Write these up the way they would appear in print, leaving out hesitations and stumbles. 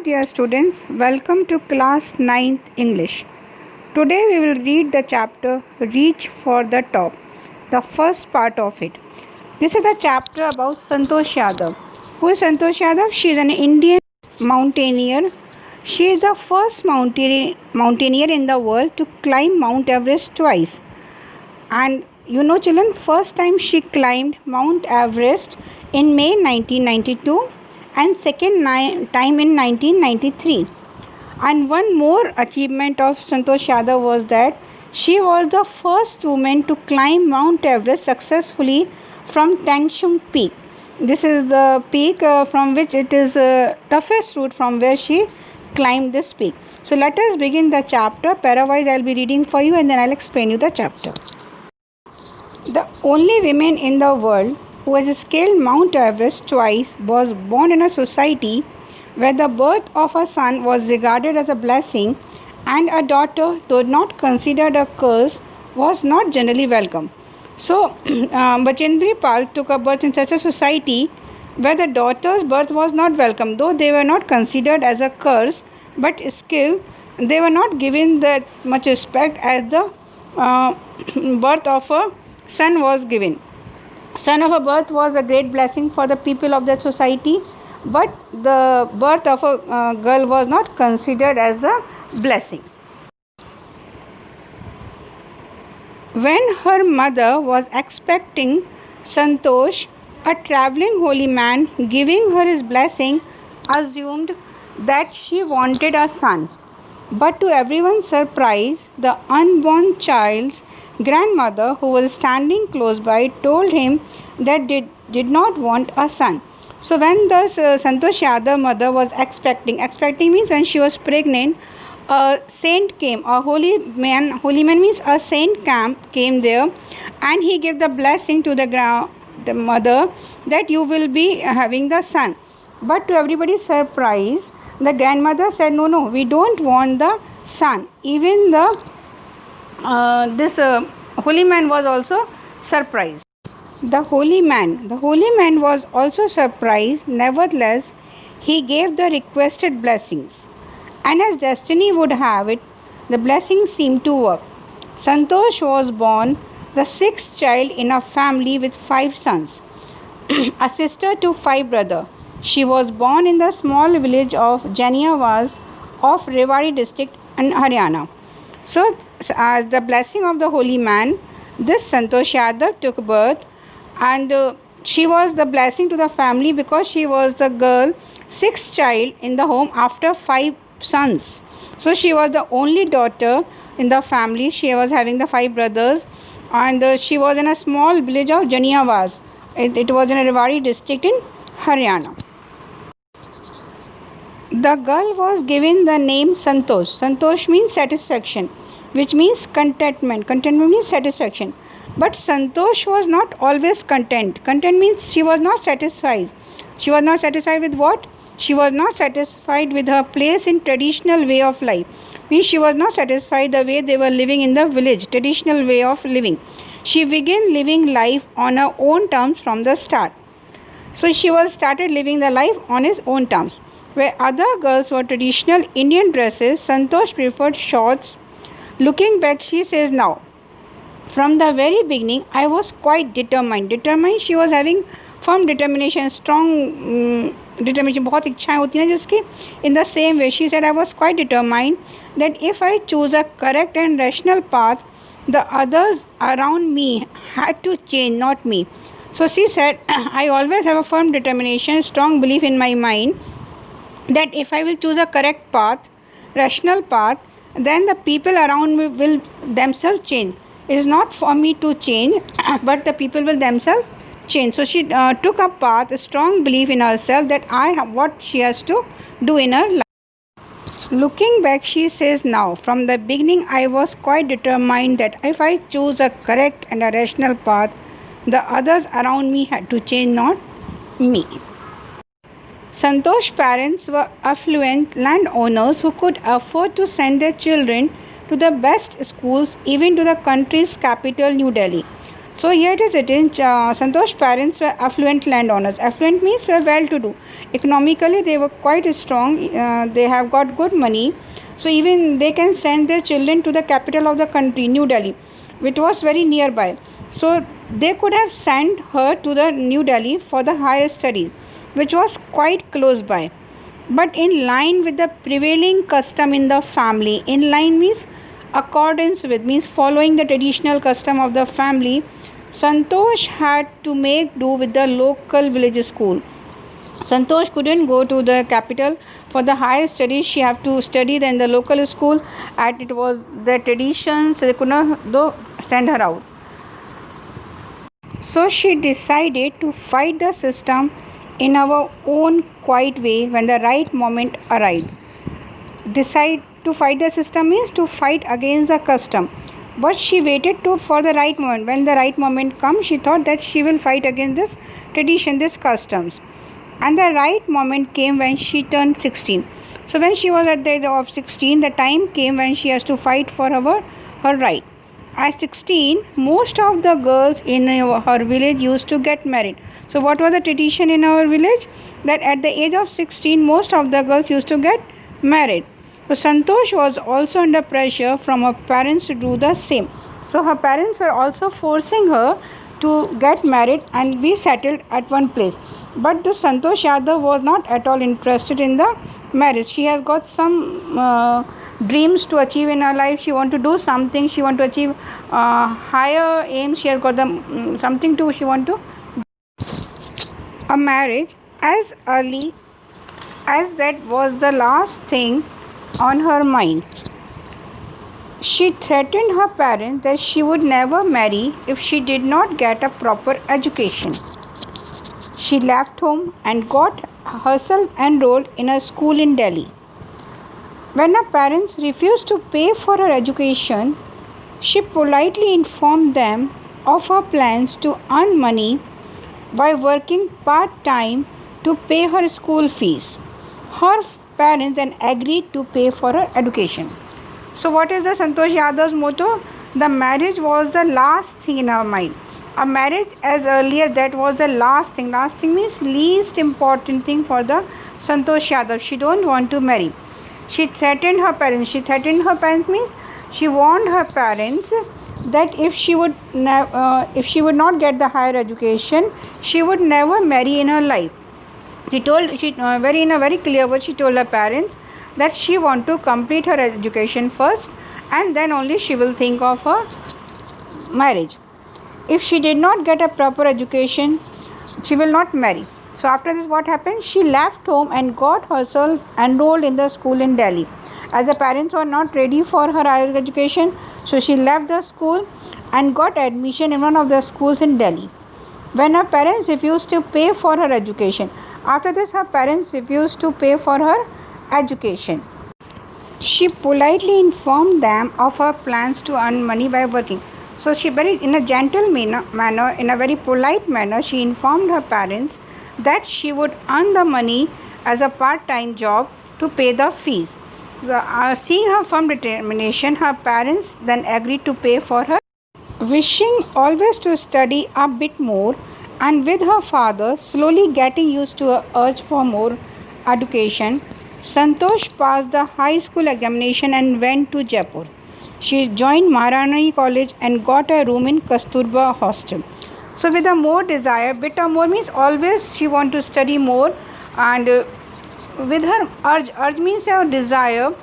dear students, welcome to class 9th English. Today we will read the chapter Reach for the Top, the first part of it. This is the chapter about Santosh Yadav. Who is Santosh Yadav? She is an Indian mountaineer. She is the first mountaineer in the world to climb Mount Everest twice. And you know children, first time she climbed Mount Everest in May 1992 and second time in 1993. And one more achievement of Santosh Yadav was that she was the first woman to climb Mount Everest successfully from Tangshung Peak. This is the peak from which it is toughest route from where she climbed this peak. So let us begin the chapter. Pairwise I will be reading for you and then I will explain you the chapter. The only woman in the world who has scaled Mount Everest twice was born in a society where the birth of a son was regarded as a blessing and a daughter, though not considered a curse, was not generally welcome. So, Bachendri Pal took a birth in such a society where the daughter's birth was not welcome, though they were not considered as a curse, but still they were not given that much respect as the birth of a son was given. Son of a birth was a great blessing for the people of that society, but the birth of a girl was not considered as a blessing. When her mother was expecting Santosh, a travelling holy man giving her his blessing assumed that she wanted a son. But to everyone's surprise, the unborn child's grandmother, who was standing close by, told him that did not want a son. So when the Santosh Yadav mother was expecting means when she was pregnant, a saint came, a holy man means a saint came there, and he gave the blessing to the mother that you will be having the son. But to everybody's surprise, the grandmother said, no, we don't want the son. Even this holy man was also surprised. The holy man was also surprised. Nevertheless, he gave the requested blessings. And as destiny would have it, the blessings seemed to work. Santosh was born the sixth child in a family with 5 sons, a sister to 5 brothers. She was born in the small village of Janiawaz of Rewari district in Haryana. So, as the blessing of the holy man, this Santosh Yadav took birth, and she was the blessing to the family because she was the girl, 6th child in the home after 5 sons. So she was the only daughter in the family. She was having the 5 brothers, and she was in a small village of Janiawaz. It was in a Rewari district in Haryana. The girl was given the name Santosh. Santosh means satisfaction, which means contentment. Contentment means satisfaction. But Santosh was not always content. Content means she was not satisfied. She was not satisfied with what? She was not satisfied with her place in traditional way of life. Means she was not satisfied the way they were living in the village, traditional way of living. She began living life on her own terms from the start. So she started living the life on his own terms. Where other girls wore traditional Indian dresses, Santosh preferred shorts. Looking back, she says now, from the very beginning, I was quite determined. Determined, she was having firm determination, strong determination. बहुत इच्छाएं होती हैं जिसकी. In the same way, she said, I was quite determined that if I choose a correct and rational path, the others around me had to change, not me. So she said, I always have a firm determination, strong belief in my mind that if I will choose a correct path, rational path, then the people around me will themselves change. It is not for me to change, but the people will themselves change. So she took a path, a strong belief in herself that I have what she has to do in her life. Looking back, she says now, from the beginning I was quite determined that if I choose a correct and a rational path, the others around me had to change, not me. Santosh's parents were affluent landowners who could afford to send their children to the best schools, even to the country's capital, New Delhi. So here it is written, Santosh's parents were affluent landowners. Affluent means were well-to-do. Economically, they were quite strong. They have got good money. So even they can send their children to the capital of the country, New Delhi, which was very nearby. So they could have sent her to the New Delhi for the higher studies, which was quite close by. But in line with the prevailing custom in the family, in line means accordance with, means following the traditional custom of the family, Santosh had to make do with the local village school. Santosh couldn't go to the capital for the higher studies. She had to study in the local school, and it was the traditions, they could not though send her out. So she decided to fight the system in our own quiet way when the right moment arrived. Decide to fight the system means to fight against the custom. But she waited for the right moment. When the right moment comes, she thought that she will fight against this tradition, this customs. And the right moment came when she turned 16. So when she was at the age of 16, the time came when she has to fight for her right. At 16, most of the girls in her village used to get married. So what was the tradition in our village? That at the age of 16, most of the girls used to get married. So Santosh was also under pressure from her parents to do the same. So her parents were also forcing her to get married and be settled at one place. But the Santosh Yadav was not at all interested in the marriage. She has got some dreams to achieve in her life. She want to do something. She want to achieve higher aims. She has got something to. She want to a marriage as early as that was the last thing on her mind. She threatened her parents that she would never marry if she did not get a proper education. She left home and got herself enrolled in a school in Delhi. When her parents refused to pay for her education, she politely informed them of her plans to earn money by working part-time to pay her school fees. Her parents then agreed to pay for her education. So what is the Santosh Yadav's motto? The marriage was the last thing in her mind. A marriage as earlier, that was the last thing. Last thing means least important thing for the Santosh Yadav. She don't want to marry. She threatened her parents. She threatened her parents means she warned her parents that if she would not get the higher education, she would never marry in her life. She told in a very clear word. She told her parents that she want to complete her education first, and then only she will think of her marriage. If she did not get a proper education, she will not marry. So after this, what happened? She left home and got herself enrolled in the school in Delhi. As the parents were not ready for her higher education, so she left the school and got admission in one of the schools in Delhi. When her parents refused to pay for her education, after this her parents refused to pay for her education. She politely informed them of her plans to earn money by working. So she in a gentle manner, in a very polite manner, she informed her parents that she would earn the money as a part-time job to pay the fees. So, seeing her firm determination, her parents then agreed to pay for her. Wishing always to study a bit more, and with her father slowly getting used to her urge for more education, Santosh passed the high school examination and went to Jaipur. She joined Maharani College and got a room in Kasturba Hostel. So with a more desire, bit or more means always she want to study more, and with her urge means her desire,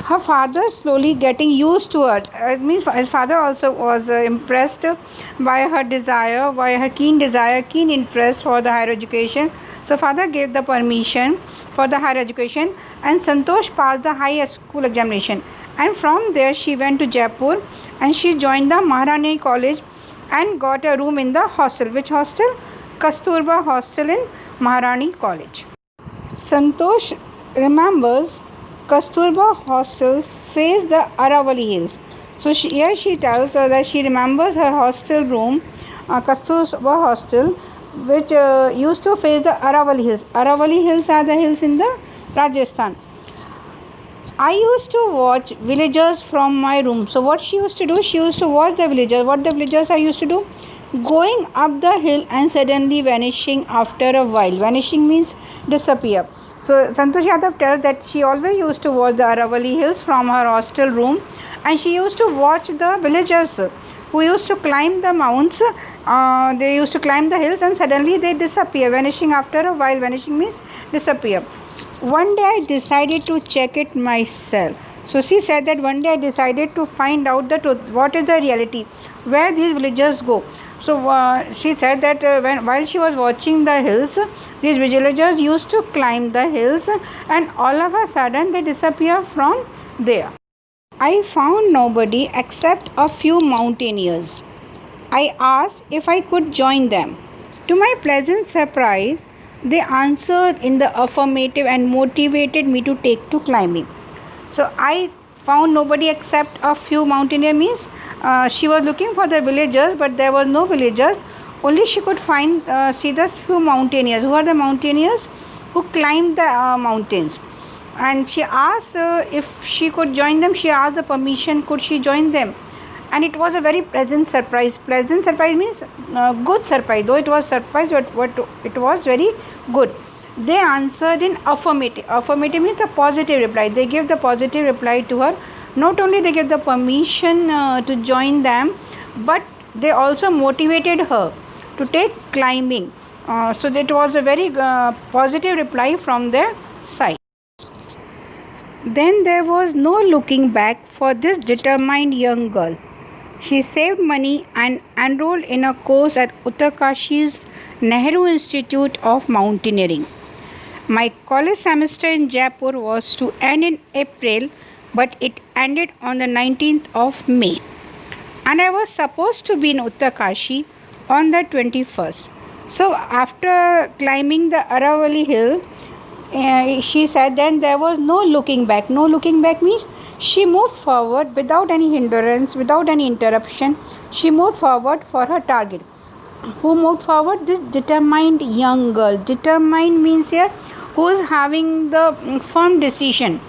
her father slowly getting used to her. It means his father also was impressed by her desire, by her keen desire, keen interest for the higher education. So father gave the permission for the higher education, and Santosh passed the high school examination. And from there she went to Jaipur and she joined the Maharani College and got a room in the hostel. Which hostel? Kasturba Hostel in Maharani College. Santosh remembers Kasturba hostels face the Aravali Hills. So here she tells her that she remembers her hostel room, Kasturba Hostel, which used to face the Aravali Hills. Aravali Hills are the hills in the Rajasthan. I used to watch villagers from my room. So what she used to do, she used to watch the villagers. What the villagers are used to do? going up the hill and suddenly vanishing after a while. Vanishing means disappear. So Santosh Yadav tells that she always used to watch the Aravalli hills from her hostel room, and she used to watch the villagers who used to climb the mounts. They used to climb the hills and suddenly they disappear. Vanishing after a while. Vanishing means disappear. One day I decided to check it myself. So she said that one day I decided to find out the truth. What is the reality? Where these villagers go? So she said that while she was watching the hills, these villagers used to climb the hills, and all of a sudden they disappear from there. I found nobody except a few mountaineers. I asked if I could join them. To my pleasant surprise, they answered in the affirmative and motivated me to take to climbing. So I found nobody except a few mountaineers means she was looking for the villagers, but there was no villagers. Only she could find see the few mountaineers. Who are the mountaineers? Who climbed the mountains. And she asked if she could join them. She asked the permission, could she join them? And it was a very pleasant surprise. Pleasant surprise means good surprise. Though it was surprise, but it was very good. They answered in affirmative. Affirmative means the positive reply. They gave the positive reply to her. Not only they gave the permission to join them, but they also motivated her to take climbing. So that was a very positive reply from their side. Then there was no looking back for this determined young girl. She saved money and enrolled in a course at Uttarkashi's Nehru Institute of Mountaineering. My college semester in Jaipur was to end in April, but it ended on the 19th of May. And I was supposed to be in Uttarkashi on the 21st. So after climbing the Aravalli hill, she said then there was no looking back. No looking back means she moved forward without any hindrance, without any interruption. She moved forward for her target. Who moved forward? This determined young girl. Determined means here who is having the firm decision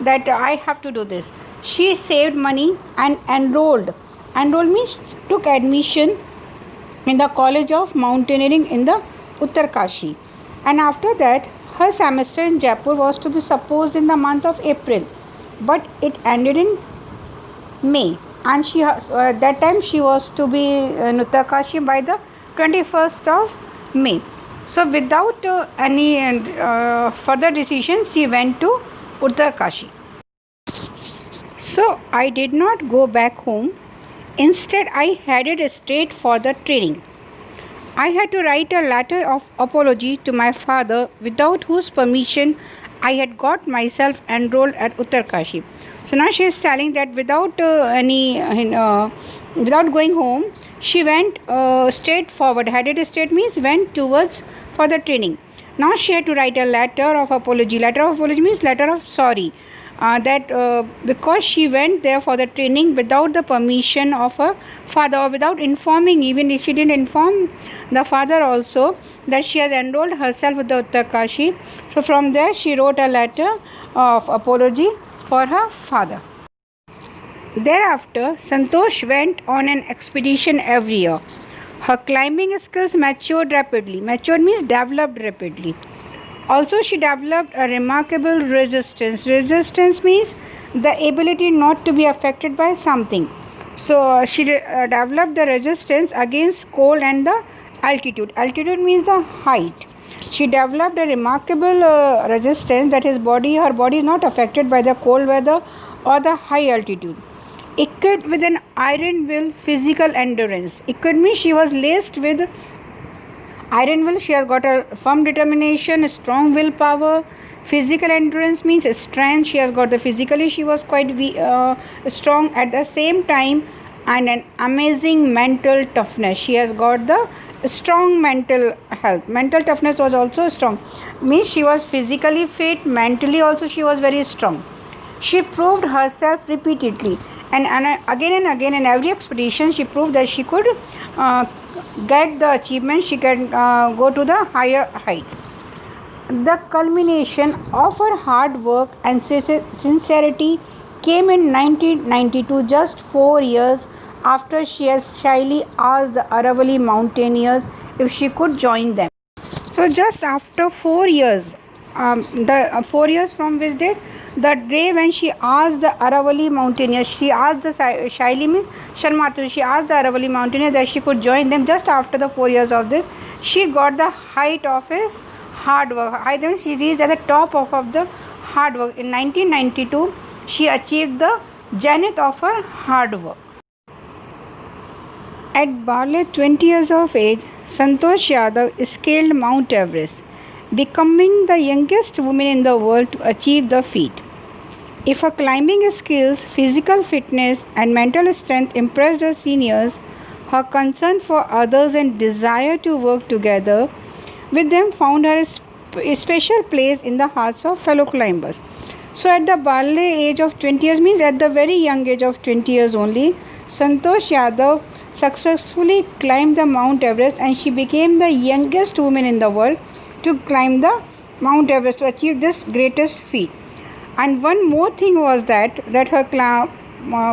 that I have to do this. She saved money and enrolled. Enrolled means took admission in the College of Mountaineering in the Uttarkashi. And after that, her semester in Jaipur was to be supposed in the month of April, but it ended in May. And she that time she was to be in Uttarkashi by the 21st of May. So without any further decision, she went to Uttarkashi. So I did not go back home. Instead, I headed straight for the training. I had to write a letter of apology to my father, without whose permission I had got myself enrolled at Uttarkashi. So now she is telling that without without going home, she went straight forward. Headed straight means went towards for the training. Now she had to write a letter of apology. Letter of apology means letter of sorry. Because she went there for the training without the permission of her father, or without informing, even if she didn't inform the father also that she has enrolled herself with the Uttarkashi. So from there she wrote a letter of apology for her father. Thereafter, Santosh went on an expedition every year. Her climbing skills matured rapidly. Matured means developed rapidly. Also, she developed a remarkable resistance. Resistance means the ability not to be affected by something. So, she developed the resistance against cold and the altitude. Altitude means the height. She developed a remarkable resistance that her body is not affected by the cold weather or the high altitude. Equipped with an iron will, physical endurance. Equipped means she was laced with iron will. She has got a firm determination, strong willpower. Physical endurance means strength. She has got the physically she was quite strong at the same time, and an amazing mental toughness. She has got the strong mental health. Mental toughness was also strong. Means she was physically fit, mentally also she was very strong. She proved herself repeatedly, and again in every expedition she proved that she could get the achievement. She can go to the higher height. The culmination of her hard work and sincerity came in 1992, just 4 years after she has shyly asked the Aravalli mountaineers if she could join them. So just after 4 years, the 4 years from which date? The day when she asked the Aravalli mountaineers, she asked the Shaili means Sharmatri, she asked the Aravalli mountaineers that she could join them. Just after the 4 years of this, she got the height of his hard work. I think she reached at the top of the hard work. In 1992, she achieved the zenith of her hard work. At barely 20 years of age, Santosh Yadav scaled Mount Everest, becoming the youngest woman in the world to achieve the feat. If her climbing skills, physical fitness, and mental strength impressed her seniors, her concern for others and desire to work together with them found her a special place in the hearts of fellow climbers. So, at the barely age of 20 years, means at the very young age of 20 years only, Santosh Yadav successfully climbed the Mount Everest, and she became the youngest woman in the world to climb the Mount Everest, to achieve this greatest feat. And one more thing was that her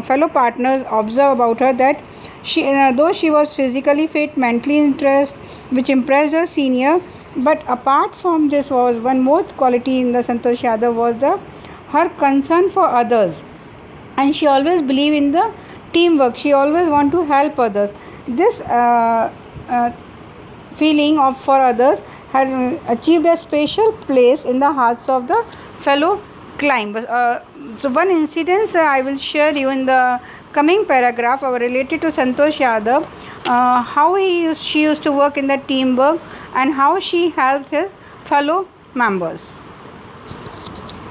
fellow partners observed about her that she, though she was physically fit, mentally interested, which impressed her senior, but apart from this was one more quality in the Santosh Yadav was her concern for others, and she always believed in the teamwork. She always want to help others. This feeling of for others had achieved a special place in the hearts of the fellow climbers. So one incident I will share you in the coming paragraph related to Santosh Yadav, how she used to work in the teamwork and how she helped his fellow members.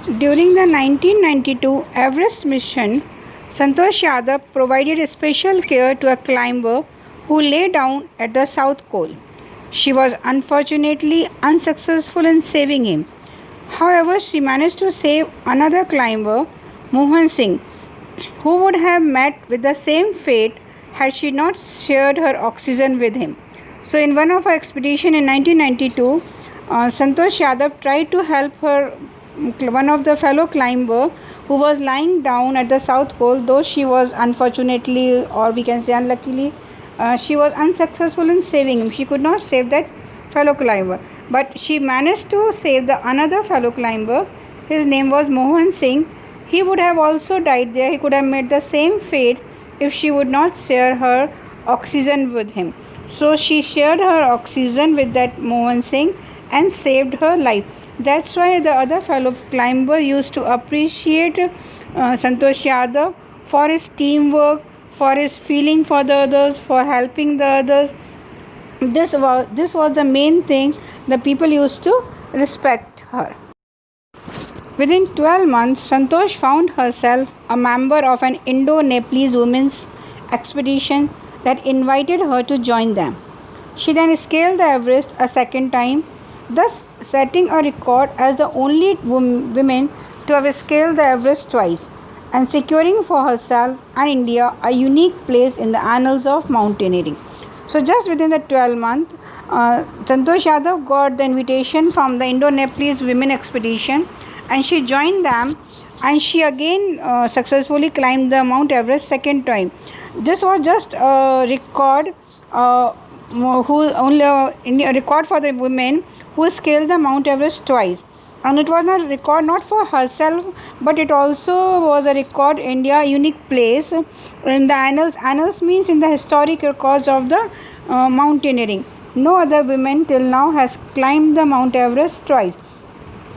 During the 1992 Everest mission, Santosh Yadav provided special care to a climber who lay down at the South Pole. She was unfortunately unsuccessful in saving him. However, she managed to save another climber, Mohan Singh, who would have met with the same fate had she not shared her oxygen with him. So, in one of her expeditions in 1992, Santosh Yadav tried to help one of the fellow climber who was lying down at the South Pole, though she was unfortunately, or we can say unluckily, she was unsuccessful in saving him. She could not save that fellow climber, but she managed to save the another fellow climber. His name was Mohan Singh. He would have also died there. He could have met the same fate if she would not share her oxygen with him. So she shared her oxygen with that Mohan Singh and saved her life. That's why the other fellow climber used to appreciate Santosh Yadav for his teamwork, for his feeling for the others, for helping the others. This was the main thing the people used to respect her. Within 12 months, Santosh found herself a member of an Indo-Nepalese women's expedition that invited her to join them. She then scaled the Everest a second time, thus setting a record as the only woman to have scaled the Everest twice, and securing for herself and India a unique place in the annals of mountaineering. So just within the 12 months, Santosh Yadav got the invitation from the Indo-Nepalese women expedition, and she joined them, and she again successfully climbed the Mount Everest second time. This was just a record, a record for the women who scaled the Mount Everest twice. And it was a record not for herself, but it also was a record India unique place in the annals. Annals means in the historic records of the mountaineering. No other woman till now has climbed the Mount Everest twice.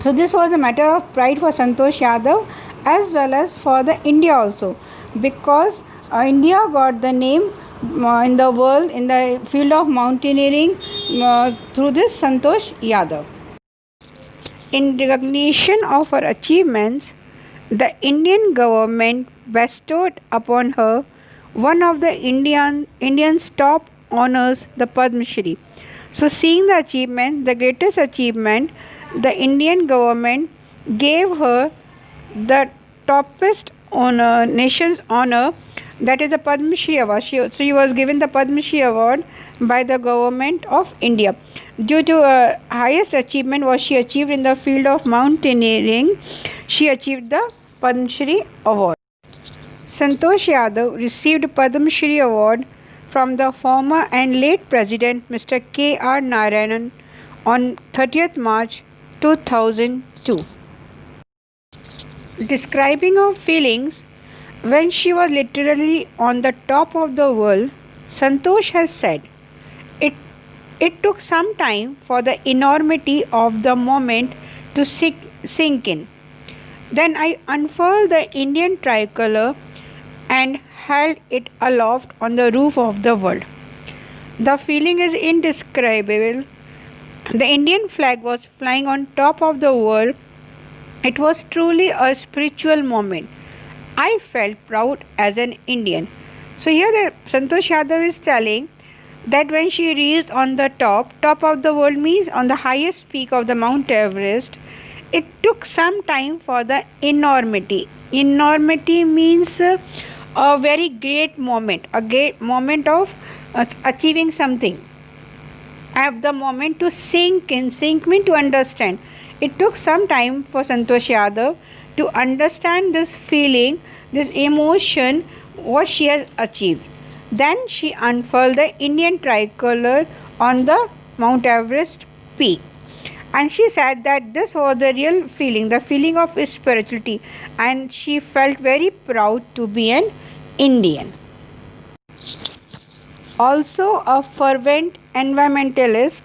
So this was a matter of pride for Santosh Yadav as well as for the India also, because India got the name in the world in the field of mountaineering through this Santosh Yadav. In recognition of her achievements, the Indian government bestowed upon her one of the Indian's top honors, the Padma Shri. So, seeing the achievement, the greatest achievement, the Indian government gave her the toppest honor, nation's honor, that is the Padma Shri Award. She was given the Padma Shri Award by the government of India. Due to her highest achievement was she achieved in the field of mountaineering, she achieved the Padma Shri Award. Santosh Yadav received Padma Shri Award from the former and late President Mr. K.R. Narayanan on 30th March 2002. Describing her feelings when she was literally on the top of the world, Santosh has said, it, it took some time for the enormity of the moment to sink in. Then I unfurled the Indian tricolour and held it aloft on the roof of the world. The feeling is indescribable. The Indian flag was flying on top of the world. It was truly a spiritual moment. I felt proud as an Indian. So here the Santosh Yadav is telling that when she reached on the top of the world means on the highest peak of the Mount Everest, it took some time for the enormity. Enormity means a very great moment, a great moment of achieving something. Have the moment to sink in. Sink means to understand. It took some time for Santosh Yadav to understand this feeling, this emotion, what she has achieved. Then she unfurled the Indian tricolour on the Mount Everest peak. And she said that this was the real feeling, the feeling of spirituality. And she felt very proud to be an Indian. Also a fervent environmentalist,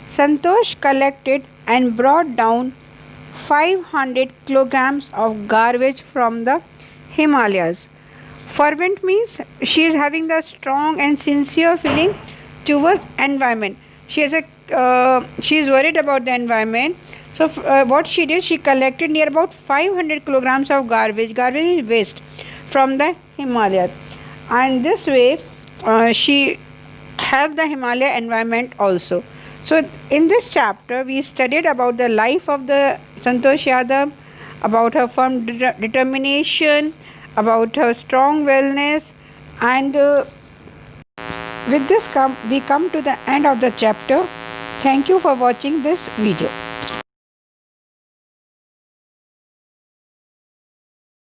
Santosh collected and brought down 500 kilograms of garbage from the Himalayas. Fervent means she is having the strong and sincere feeling towards environment. She is worried about the environment. So what she did, she collected near about 500 kilograms of garbage. Garbage is waste from the Himalayas, and this way she helped the Himalaya environment also. So in this chapter we studied about the life of the Santosh Yadav, about her firm determination, about her strong wellness, and with this we come to the end of the chapter. Thank you for watching this video.